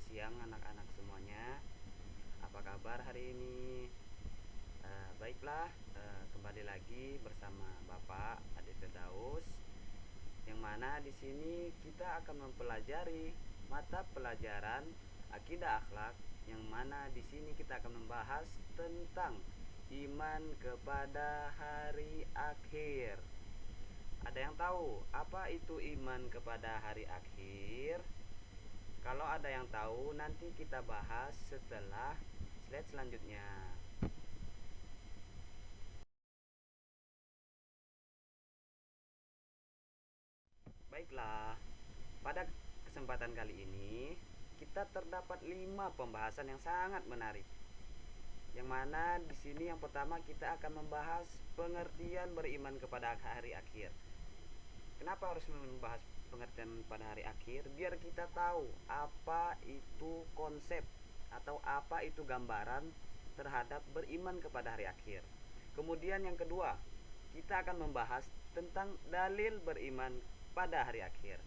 siang anak-anak semuanya. Apa kabar hari ini? Baiklah, kembali lagi bersama Bapak Ade Firdaus, yang mana di sini kita akan mempelajari mata pelajaran akidah akhlak, yang mana di sini kita akan membahas tentang iman kepada hari akhir. Ada yang tahu apa itu iman kepada hari akhir? Kalau ada yang tahu, nanti kita bahas setelah slide selanjutnya. Baiklah, pada kesempatan kali ini kita terdapat 5 pembahasan yang sangat menarik. Yang mana di sini yang pertama kita akan membahas pengertian beriman kepada hari akhir. Kenapa harus membahas pengertian pada hari akhir? Biar kita tahu apa itu konsep atau apa itu gambaran terhadap beriman kepada hari akhir. Kemudian yang kedua, kita akan membahas tentang dalil beriman pada hari akhir.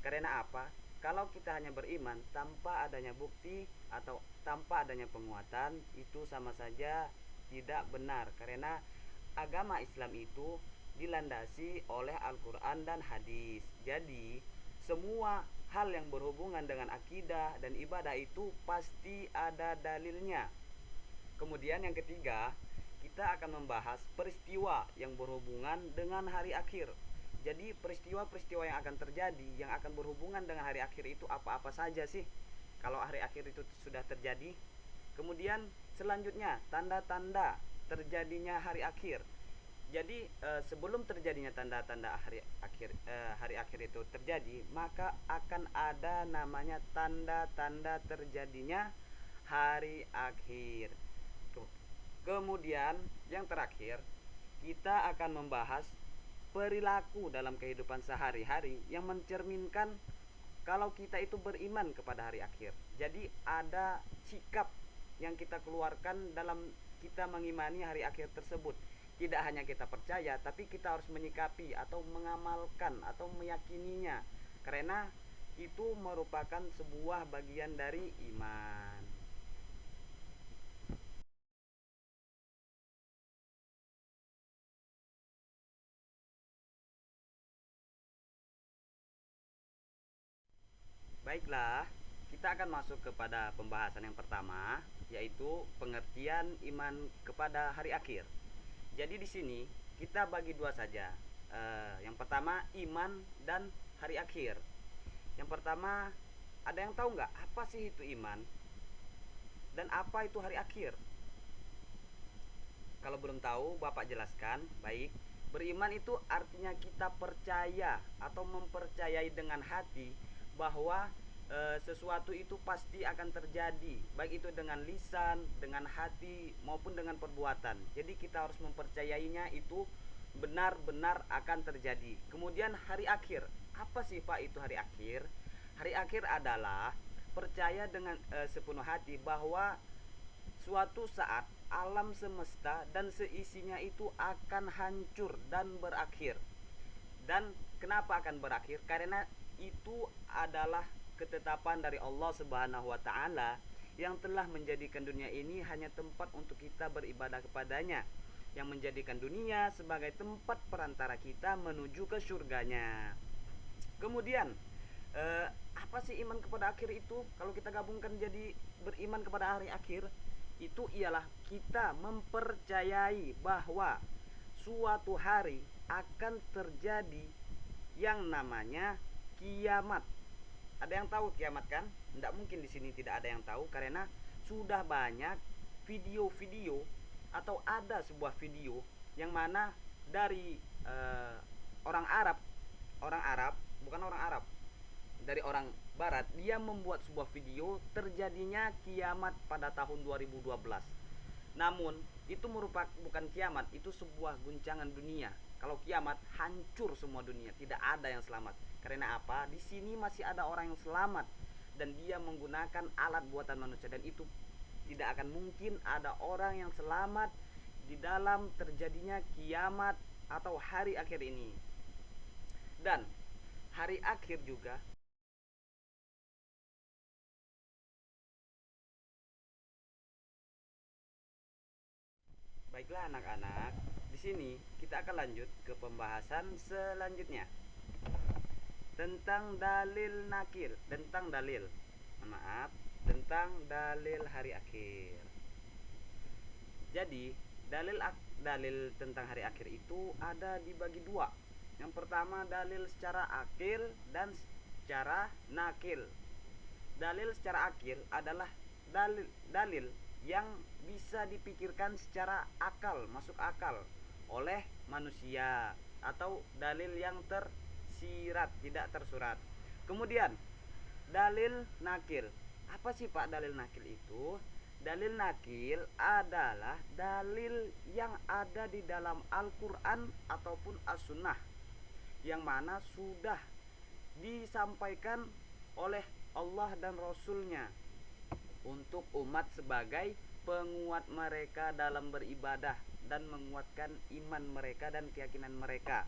Karena apa? Kalau kita hanya beriman tanpa adanya bukti atau tanpa adanya penguatan, itu sama saja tidak benar. Karena agama Islam itu dilandasi oleh Al-Quran dan hadis. Jadi semua hal yang berhubungan dengan akidah dan ibadah itu pasti ada dalilnya. Kemudian yang ketiga, kita akan membahas peristiwa yang berhubungan dengan hari akhir. Jadi peristiwa-peristiwa yang akan terjadi, yang akan berhubungan dengan hari akhir itu apa-apa saja sih kalau hari akhir itu sudah terjadi. Kemudian selanjutnya, tanda-tanda terjadinya hari akhir. Jadi sebelum terjadinya tanda-tanda hari akhir itu terjadi, maka akan ada namanya tanda-tanda terjadinya hari akhir. Kemudian yang terakhir, kita akan membahas perilaku dalam kehidupan sehari-hari yang mencerminkan kalau kita itu beriman kepada hari akhir. Jadi ada sikap yang kita keluarkan dalam kita mengimani hari akhir tersebut. Tidak hanya kita percaya, tapi kita harus menyikapi atau mengamalkan atau meyakininya, karena itu merupakan sebuah bagian dari iman. Baiklah, kita akan masuk kepada pembahasan yang pertama, yaitu pengertian iman kepada hari akhir. Jadi di sini kita bagi dua saja. Yang pertama iman dan hari akhir. Yang pertama, ada yang tahu nggak apa sih itu iman dan apa itu hari akhir? Kalau belum tahu, Bapak jelaskan. Baik, beriman itu artinya kita percaya atau mempercayai dengan hati bahwa sesuatu itu pasti akan terjadi, baik itu dengan lisan, dengan hati maupun dengan perbuatan. Jadi kita harus mempercayainya itu benar-benar akan terjadi. Kemudian hari akhir, apa sih Pak itu hari akhir? Hari akhir adalah percaya dengan sepenuh hati bahwa suatu saat alam semesta dan seisinya itu akan hancur dan berakhir. Dan kenapa akan berakhir? Karena itu adalah ketetapan dari Allah Subhanahu wa taala yang telah menjadikan dunia ini hanya tempat untuk kita beribadah kepadanya, yang menjadikan dunia sebagai tempat perantara kita menuju ke surganya. Kemudian apa sih iman kepada akhir itu? Kalau kita gabungkan jadi beriman kepada hari akhir, itu ialah kita mempercayai bahwa suatu hari akan terjadi yang namanya kiamat. Ada yang tahu kiamat kan? Tidak mungkin di sini tidak ada yang tahu, karena sudah banyak video-video atau ada sebuah video yang mana dari orang Arab, orang Arab, bukan orang Arab, dari orang Barat, dia membuat sebuah video terjadinya kiamat pada tahun 2012. Namun itu merupakan bukan kiamat, itu sebuah guncangan dunia. Kalau kiamat hancur semua dunia, tidak ada yang selamat. Karena apa? Di sini masih ada orang yang selamat dan dia menggunakan alat buatan manusia, dan itu tidak akan mungkin ada orang yang selamat di dalam terjadinya kiamat atau hari akhir ini. Dan hari akhir juga Baiklah anak-anak, di sini kita akan lanjut ke pembahasan selanjutnya tentang dalil nakil, tentang dalil, maaf, tentang dalil hari akhir. Jadi dalil tentang hari akhir itu ada dibagi dua. Yang pertama dalil secara akil dan secara nakil. Dalil secara akil adalah dalil yang bisa dipikirkan secara akal, masuk akal oleh manusia, atau dalil yang tersirat, tidak tersurat. Kemudian dalil nakil. Apa sih Pak dalil nakil itu? Dalil nakil adalah dalil yang ada di dalam Al-Quran ataupun As-Sunnah, yang mana sudah disampaikan oleh Allah dan Rasulnya untuk umat sebagai penguat mereka dalam beribadah dan menguatkan iman mereka dan keyakinan mereka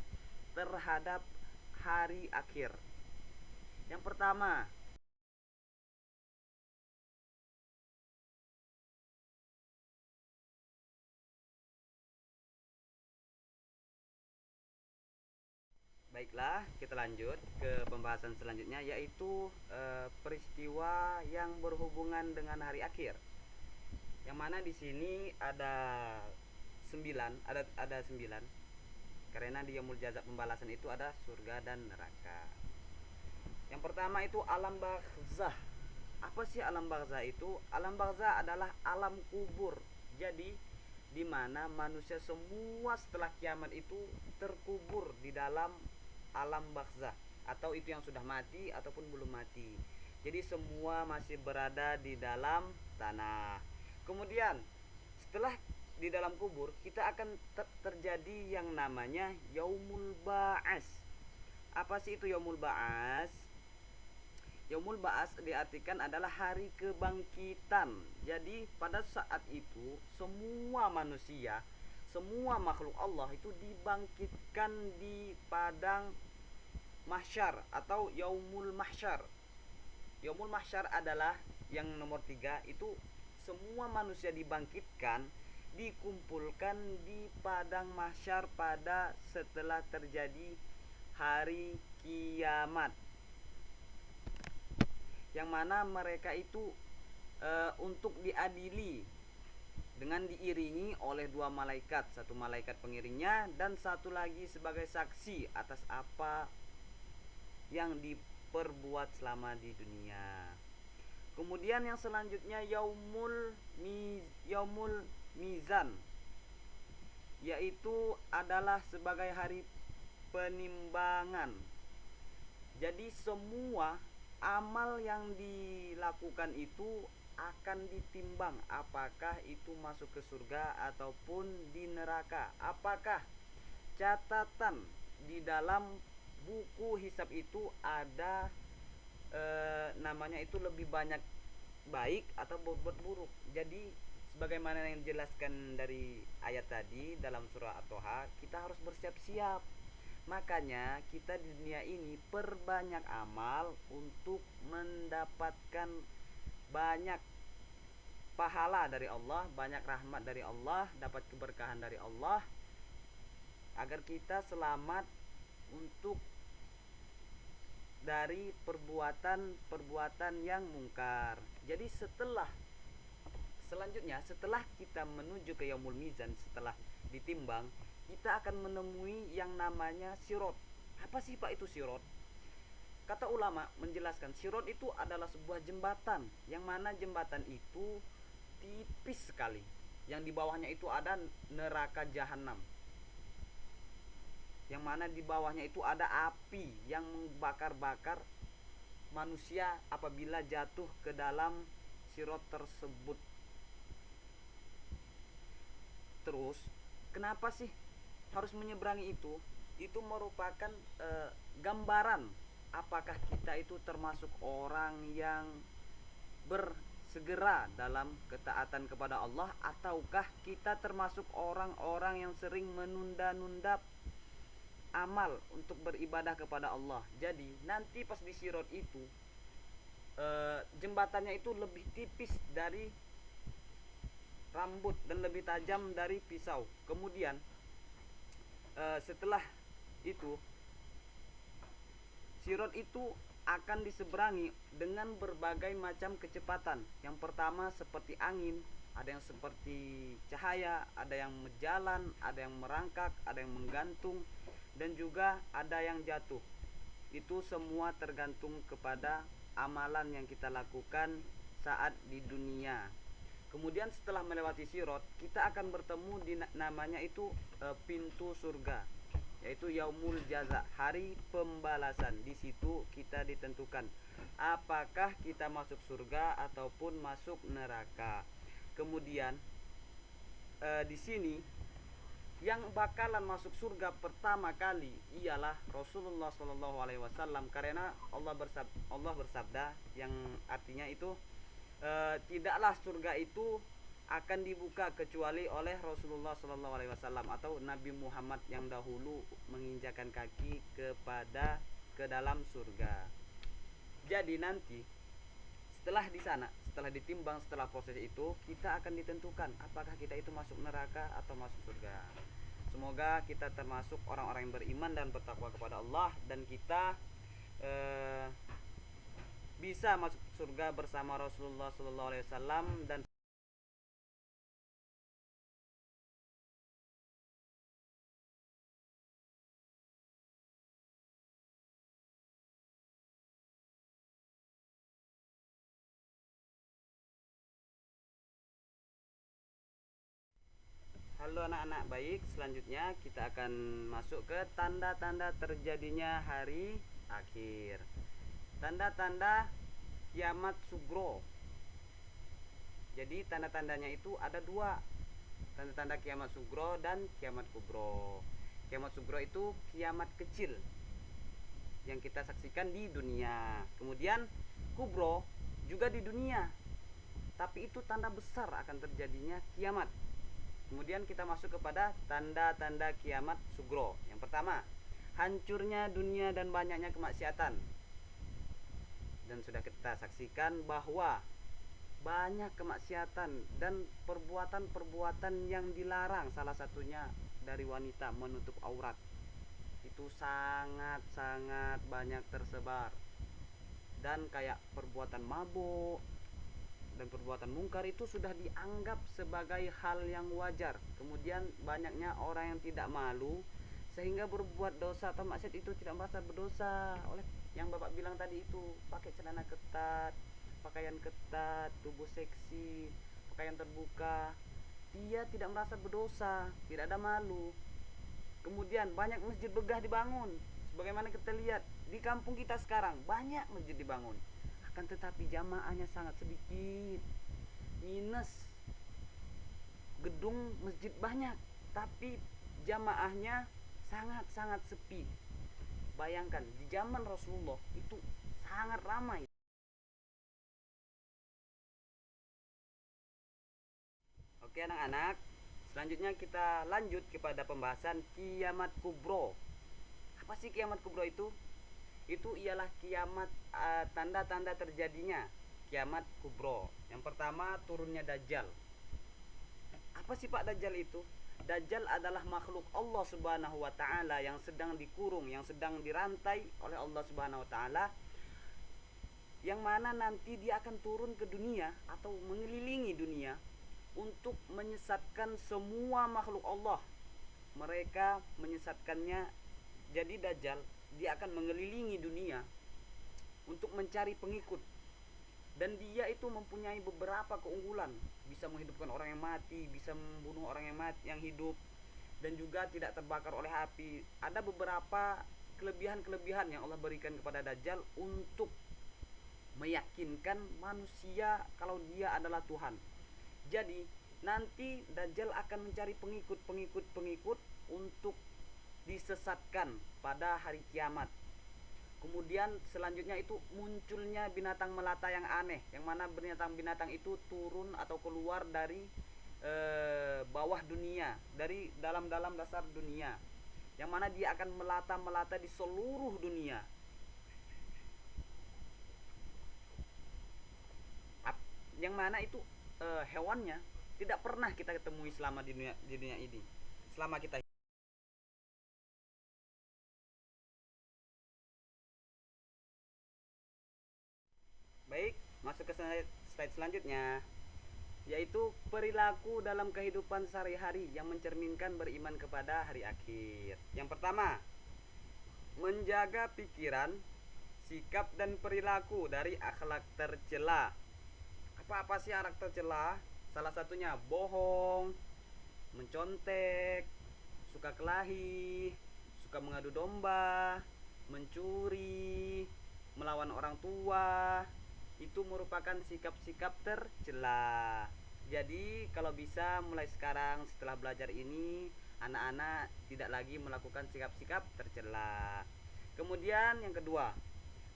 terhadap hari akhir. Yang pertama, baiklah, kita lanjut ke pembahasan selanjutnya, yaitu peristiwa yang berhubungan dengan hari akhir. Yang mana di sini ada 9, ada 9. Karena di yaumul jaza pembalasan itu ada surga dan neraka. Yang pertama itu alam barzah. Apa sih alam barzah itu? Alam barzah adalah alam kubur. Jadi di mana manusia semua setelah kiamat itu terkubur di dalam alam barzah, atau itu yang sudah mati ataupun belum mati. Jadi semua masih berada di dalam tanah. Kemudian setelah di dalam kubur kita akan terjadi yang namanya yaumul ba'as. Apa sih itu yaumul ba'as? Yaumul ba'as diartikan adalah hari kebangkitan. Jadi pada saat itu semua manusia, semua makhluk Allah itu dibangkitkan di padang mahsyar atau yaumul mahsyar. Yaumul mahsyar adalah yang nomor 3, itu semua manusia dibangkitkan, dikumpulkan di padang mahsyar pada setelah terjadi hari kiamat, yang mana mereka itu untuk diadili dengan diiringi oleh 2 malaikat, satu malaikat pengiringnya dan satu lagi sebagai saksi atas apa yang diperbuat selama di dunia. Kemudian yang selanjutnya yaumul mizan, yaitu adalah sebagai hari penimbangan. Jadi semua amal yang dilakukan itu akan ditimbang, apakah itu masuk ke surga ataupun di neraka. Apakah catatan di dalam buku hisab itu ada namanya itu lebih banyak baik atau berbuat buruk. Jadi sebagaimana yang dijelaskan dari ayat tadi dalam surah At-Toha, kita harus bersiap-siap. Makanya kita di dunia ini perbanyak amal untuk mendapatkan banyak pahala dari Allah, banyak rahmat dari Allah, dapat keberkahan dari Allah, agar kita selamat untuk dari perbuatan yang mungkar. Jadi setelah kita menuju ke yaumul mizan, setelah ditimbang, kita akan menemui yang namanya sirot. Apa sih Pak itu sirot? Kata ulama menjelaskan, sirot itu adalah sebuah jembatan, yang mana jembatan itu tipis sekali, yang di bawahnya itu ada neraka jahanam, yang mana di bawahnya itu ada api yang membakar-bakar manusia apabila jatuh ke dalam sirot tersebut. Terus kenapa sih harus menyeberangi itu? Itu merupakan gambaran apakah kita itu termasuk orang yang bersegera dalam ketaatan kepada Allah, ataukah kita termasuk orang-orang yang sering menunda-nunda amal untuk beribadah kepada Allah. Jadi nanti pas di sirot itu jembatannya itu lebih tipis dari rambut dan lebih tajam dari pisau. Kemudian setelah itu sirot itu akan diseberangi dengan berbagai macam kecepatan. Yang pertama seperti angin, ada yang seperti cahaya, ada yang menjalan, ada yang merangkak, ada yang menggantung, dan juga ada yang jatuh. Itu semua tergantung kepada amalan yang kita lakukan saat di dunia. Kemudian setelah melewati sirot, kita akan bertemu di namanya itu pintu surga, yaitu yaumul jaza, hari pembalasan. Di situ kita ditentukan apakah kita masuk surga ataupun masuk neraka. Kemudian di sini yang bakalan masuk surga pertama kali ialah Rasulullah SAW, karena Allah bersabda yang artinya itu tidaklah surga itu akan dibuka kecuali oleh Rasulullah SAW atau Nabi Muhammad yang dahulu menginjakan kaki ke dalam surga. Jadi nanti setelah di sana, setelah ditimbang, setelah proses itu, kita akan ditentukan apakah kita itu masuk neraka atau masuk surga. Semoga kita termasuk orang-orang yang beriman dan bertakwa kepada Allah, dan kita bisa masuk surga bersama Rasulullah SAW. Dan halo anak-anak, baik, selanjutnya kita akan masuk ke tanda-tanda terjadinya hari akhir. Tanda-tanda kiamat sugro. Jadi tanda-tandanya itu ada dua, tanda-tanda kiamat sugro dan kiamat kubro. Kiamat sugro itu kiamat kecil yang kita saksikan di dunia. Kemudian kubro juga di dunia, tapi itu tanda besar akan terjadinya kiamat. Kemudian kita masuk kepada tanda-tanda kiamat sugro. Yang pertama, hancurnya dunia dan banyaknya kemaksiatan. Dan sudah kita saksikan bahwa banyak kemaksiatan dan perbuatan-perbuatan yang dilarang, salah satunya dari wanita menutup aurat, itu sangat-sangat banyak tersebar. Dan kayak perbuatan mabuk dan perbuatan mungkar itu sudah dianggap sebagai hal yang wajar. Kemudian banyaknya orang yang tidak malu sehingga berbuat dosa atau maksiat itu tidak merasa berdosa. Oleh yang Bapak bilang tadi itu, pakai celana ketat, pakaian ketat, tubuh seksi, pakaian terbuka, dia tidak merasa berdosa, tidak ada malu. Kemudian banyak masjid begah dibangun. Sebagaimana kita lihat di kampung kita sekarang, banyak masjid dibangun, akan tetapi jamaahnya sangat sedikit. Minus, gedung masjid banyak, tapi jamaahnya sangat-sangat sepi. Bayangkan di zaman Rasulullah itu sangat ramai. Oke anak-anak, selanjutnya kita lanjut kepada pembahasan kiamat kubro. Apa sih kiamat kubro itu? Itu ialah kiamat, tanda-tanda terjadinya kiamat kubro. Yang pertama, turunnya Dajjal. Apa sih Pak Dajjal itu? Dajjal adalah makhluk Allah Subhanahu wa taala yang sedang dikurung, yang sedang dirantai oleh Allah Subhanahu wa taala, yang mana nanti dia akan turun ke dunia atau mengelilingi dunia untuk menyesatkan semua makhluk Allah. Mereka menyesatkannya. Jadi Dajjal dia akan mengelilingi dunia untuk mencari pengikut, dan dia itu mempunyai beberapa keunggulan. Bisa menghidupkan orang yang mati, bisa membunuh orang yang hidup, dan juga tidak terbakar oleh api. Ada beberapa kelebihan-kelebihan yang Allah berikan kepada Dajjal untuk meyakinkan manusia kalau dia adalah Tuhan. Jadi nanti Dajjal akan mencari pengikut untuk disesatkan pada hari kiamat. Kemudian selanjutnya itu munculnya binatang melata yang aneh, yang mana binatang-binatang itu turun atau keluar dari bawah dunia, dari dalam-dalam dasar dunia, yang mana dia akan melata-melata di seluruh dunia. Yang mana itu hewannya tidak pernah kita ketemui selama di dunia ini, selama kita. Baik, masuk ke slide selanjutnya, yaitu perilaku dalam kehidupan sehari-hari yang mencerminkan beriman kepada hari akhir. Yang pertama, menjaga pikiran, sikap dan perilaku dari akhlak tercela. Apa-apa sih akhlak tercela? Salah satunya bohong, mencontek, suka kelahi, suka mengadu domba, mencuri, melawan orang tua. Itu merupakan sikap-sikap tercela. Jadi kalau bisa mulai sekarang setelah belajar ini, anak-anak tidak lagi melakukan sikap-sikap tercela. Kemudian yang kedua,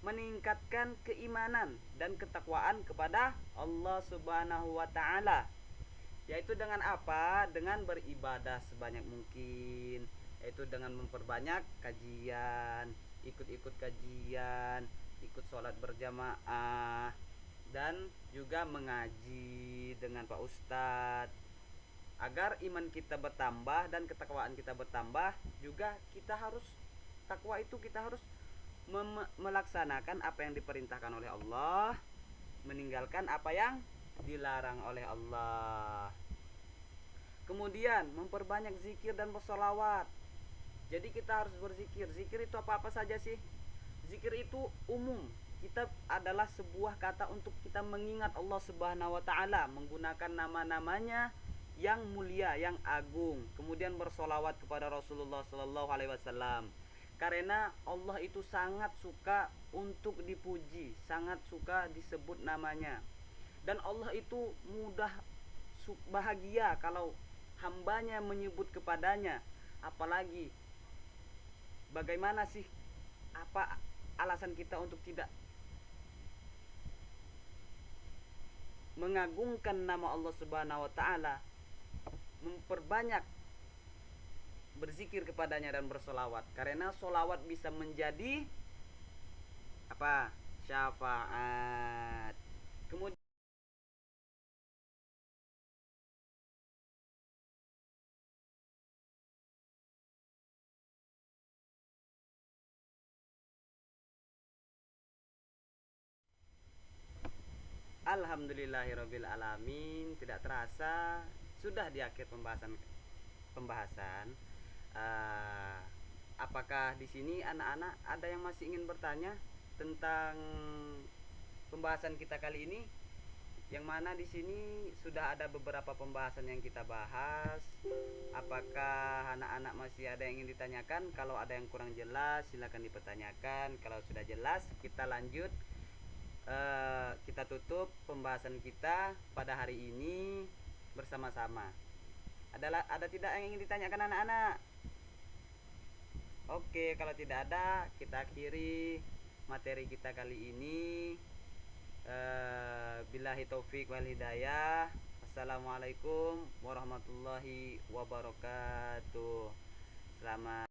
meningkatkan keimanan dan ketakwaan kepada Allah Subhanahu wa taala. Yaitu dengan apa? Dengan beribadah sebanyak mungkin, yaitu dengan memperbanyak kajian, ikut-ikut kajian, ikut sholat berjamaah, dan juga mengaji dengan Pak Ustadz. Agar iman kita bertambah dan ketakwaan kita bertambah, juga kita harus takwa itu kita harus melaksanakan apa yang diperintahkan oleh Allah, meninggalkan apa yang dilarang oleh Allah. Kemudian memperbanyak zikir dan bersolawat. Jadi kita harus berzikir. Zikir itu apa-apa saja sih? Zikir itu umum. Kita adalah sebuah kata untuk kita mengingat Allah Subhanahu wa taala, menggunakan nama-namanya yang mulia, yang agung. Kemudian bersolawat kepada Rasulullah sallallahu alaihi wasallam. Karena Allah itu sangat suka untuk dipuji, sangat suka disebut namanya. Dan Allah itu mudah bahagia kalau hambanya menyebut kepadanya. Apalagi bagaimana sih, apa alasan kita untuk tidak mengagungkan nama Allah Subhanahu wa taala, memperbanyak berzikir kepadanya dan bersolawat. Karena solawat bisa menjadi apa? Syafaat. Kemudian alhamdulillahirabbil alamin, tidak terasa sudah di akhir pembahasan. Uh, apakah di sini anak-anak ada yang masih ingin bertanya tentang pembahasan kita kali ini? Yang mana di sini sudah ada beberapa pembahasan yang kita bahas. Apakah anak-anak masih ada yang ingin ditanyakan? Kalau ada yang kurang jelas silakan dipertanyakan. Kalau sudah jelas kita lanjut. Kita tutup pembahasan kita pada hari ini bersama-sama. Ada tidak yang ingin ditanyakan anak-anak? Oke, kalau tidak ada kita akhiri materi kita kali ini. Billahi taufik wal hidayah. Assalamualaikum warahmatullahi wabarakatuh. Selamat